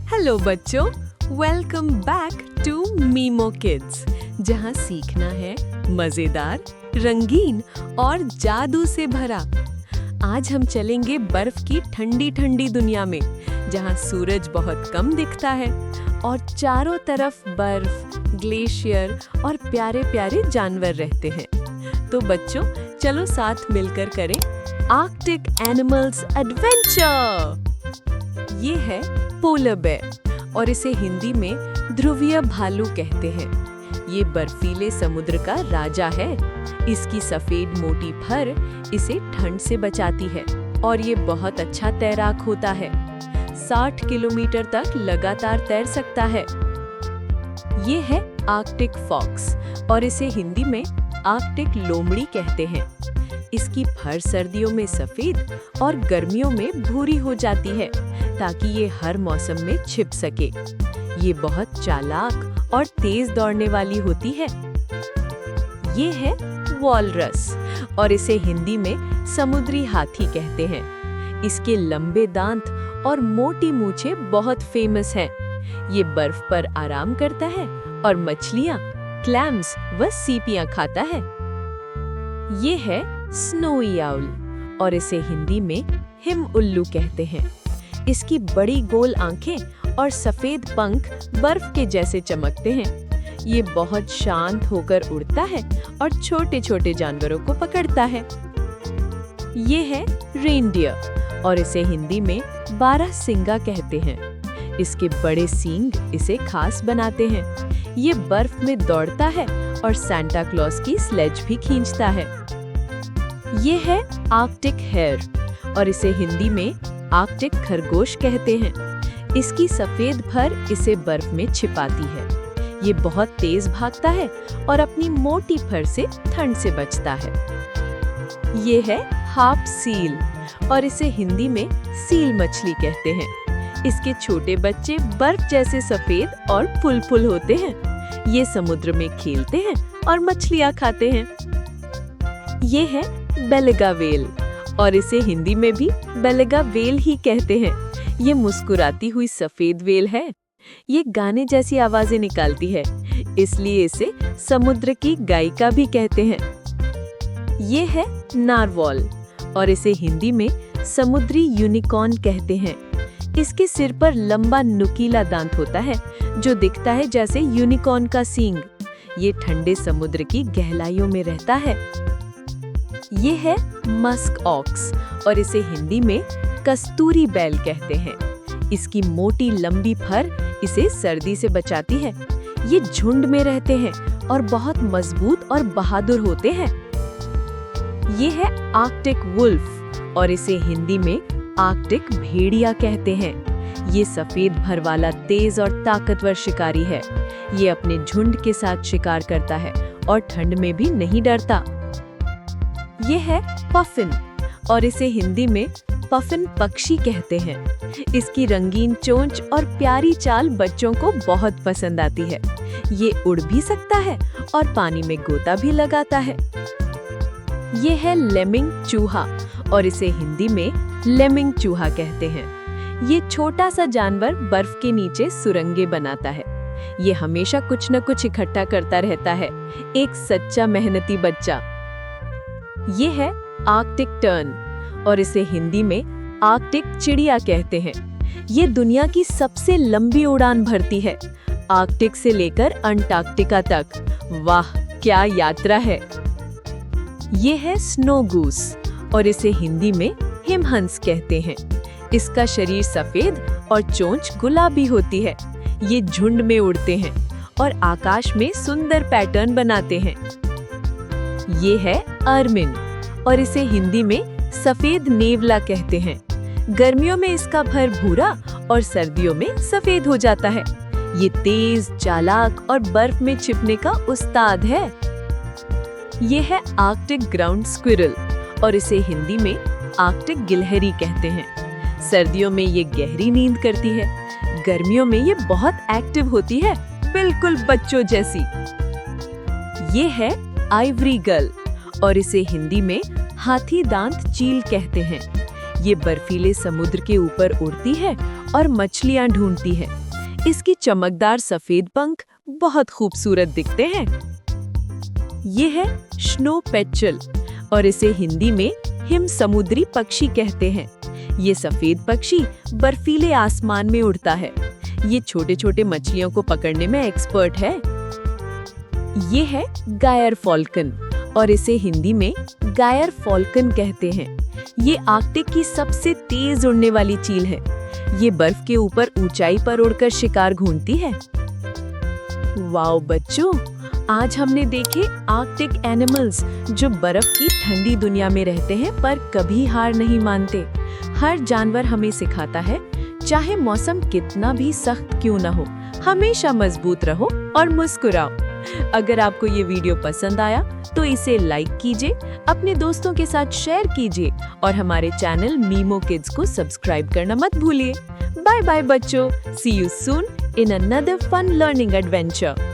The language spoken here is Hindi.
हेलो बच्चों, welcome back to Memo Kids, जहाँ सीखना है मजेदार, रंगीन और जादू से भरा। आज हम चलेंगे बर्फ की ठंडी ठंडी दुनिया में, जहाँ सूरज बहुत कम दिखता है और चारों तरफ बर्फ, ग्लेशियर और प्यारे प्यारे जानवर रहते हैं। तो बच्चों, चलो साथ मिलकर करें आर्कटिक एनिमल्स एडवेंचर। ये है पोलर बेयर और इसे हिंदी में ध्रुवीय भालू कहते हैं। ये बर्फीले समुद्र का राजा है। इसकी सफेद मोटी फर इसे ठंड से बचाती है और ये बहुत अच्छा तैराक होता है। 60 किलोमीटर तक लगातार तैर सकता है। ये है आर्कटिक फॉक्स और इसे हिंदी में आर्कटिक लोमड़ी कहते हैं। इसकी फर सर्दियों में सफेद और गर्मियों में भूरी हो जाती है ताकि ये हर मौसम में छिप सके। ये बहुत चालाक और तेज दौड़ने वाली होती है। ये है वॉलरस और इसे हिंदी में समुद्री हाथी कहते हैं। इसके लंबे दांत और मोटी मूंछें बहुत फेमस हैं। ये बर्फ पर आराम करता है और मछलियाँ, क्लैम्स व सीपियाँ खाता है। ये है स्नोई आउल और इसे हिंदी में हिम उल्लू कहते हैं। इसकी बड़ी गोल आंखें और सफेद पंख बर्फ के जैसे चमकते हैं। ये बहुत शांत होकर उड़ता है और छोटे छोटे जानवरों को पकड़ता है। ये है रेनडियर और इसे हिंदी में 12 सिंगा कहते हैं। इसके बड़े सींग इसे खास बनाते हैं। ये बर्फ में दौड़ता है और सांता क्लॉज की स्लेज भी खींचता है। ये है आर्कटिक हेयर और इसे हिंदी में आर्कटिक खरगोश कहते हैं। इसकी सफेद फर इसे बर्फ में छिपाती है। ये बहुत तेज भागता है और अपनी मोटी फर से ठंड से बचता है। ये है हार्प सील और इसे हिंदी में सील मछली कहते हैं। इसके छोटे बच्चे बर्फ जैसे सफेद और फुल होते हैं। ये समुद्र में खेलते हैं और मछलियाँ खाते हैं। ये है बेलगा वेल और इसे हिंदी में भी बेलगा वेल ही कहते हैं। ये मुस्कुराती हुई सफेद वेल है। ये गाने जैसी आवाजें निकालती है, इसलिए इसे समुद्र की गायिका भी कहते हैं। ये है नारवाल और इसे हिंदी में समुद्री यूनिकॉर्न कहते हैं। इसके सिर पर लंबा नुकीला दांत होता है जो दिखता है जैसे यूनिकॉर्न का सींग। ये ठंडे समुद्र की गहराइयों में रहता है। ये है मस्क ऑक्स और इसे हिंदी में कस्तूरी बैल कहते हैं। इसकी मोटी लंबी फर इसे सर्दी से बचाती है। ये झुंड में रहते हैं और बहुत मजबूत और बहादुर होते हैं। ये है आर्कटिक वुल्फ और इसे हिंदी में आर्कटिक भेड़िया कहते हैं। ये सफेद फर वाला तेज और ताकतवर शिकारी है। ये अपने झुंड के साथ शिकार करता है और ठंड में भी नहीं डरता। ये है पफिन और इसे हिंदी में पफिन पक्षी कहते हैं। इसकी रंगीन चोंच और प्यारी चाल बच्चों को बहुत पसंद आती है। ये उड़ भी सकता है और पानी में गोता भी लगाता है। ये है लेमिंग चूहा और इसे हिंदी में लेमिंग चूहा कहते हैं। ये छोटा सा जानवर बर्फ के नीचे सुरंगें बनाता है। ये हमेशा कुछ न कुछ इकट्ठा करता रहता है। एक सच्चा मेहनती बच्चा। ये है आर्कटिक टर्न और इसे हिंदी में आर्कटिक चिड़िया कहते हैं। ये दुनिया की सबसे लंबी उड़ान भरती है, आर्कटिक से लेकर अंटार्कटिका तक। वाह, क्या यात्रा है। ये है स्नो गूस और इसे हिंदी में हिमहंस कहते हैं। इसका शरीर सफेद और चोंच गुलाबी होती है। ये झुंड में उड़ते हैं और आकाश में सुंदर पैटर्न बनाते हैं। ये है अर्मिन और इसे हिंदी में सफेद नेवला कहते हैं। गर्मियों में इसका फर भूरा और सर्दियों में सफेद हो जाता है। ये तेज, चालाक और बर्फ में छिपने का उस्ताद है। ये है आर्कटिक ग्राउंड स्क्विरल और इसे हिंदी में आर्कटिक गिलहरी कहते हैं। सर्दियों में ये गहरी नींद करती है। गर्मियों में ये बहुत एक्टिव होती है, बिल्कुल बच्चों जैसी। ये है आइवरी गल और इसे हिंदी में हाथी दांत चील कहते हैं। ये बर्फीले समुद्र के ऊपर उड़ती है और मछलियां ढूंढती है। इसकी चमकदार सफेद पंख बहुत खूबसूरत दिखते हैं। ये है स्नो पेट्रल और इसे हिंदी में हिम समुद्री पक्षी कहते हैं। ये सफेद पक्षी बर्फीले आसमान में उड़ता है। ये छोटे छोटे मछलियों को पकड़ने में एक्सपर्ट है। ये है गायर फॉल्कन और इसे हिंदी में गायर फॉल्कन कहते हैं। ये आर्कटिक की सबसे तेज उड़ने वाली चील है। ये बर्फ के ऊपर ऊंचाई पर उड़कर शिकार ढूंढती है। वाओ बच्चों, आज हमने देखे आर्कटिक एनिमल्स जो बर्फ की ठंडी दुनिया में रहते हैं पर कभी हार नहीं मानते। हर जानवर हमें सिखाता है, चाहे मौसम कितना भी सख्त क्यों न हो, हमेशा मजबूत रहो और मुस्कुराओ। अगर आपको ये वीडियो पसंद आया तो इसे लाइक कीजिए, अपने दोस्तों के साथ शेयर कीजिए और हमारे चैनल मीमो किड्स को सब्सक्राइब करना मत भूलिए। बाय बाय बच्चों, see you soon in another fun learning adventure.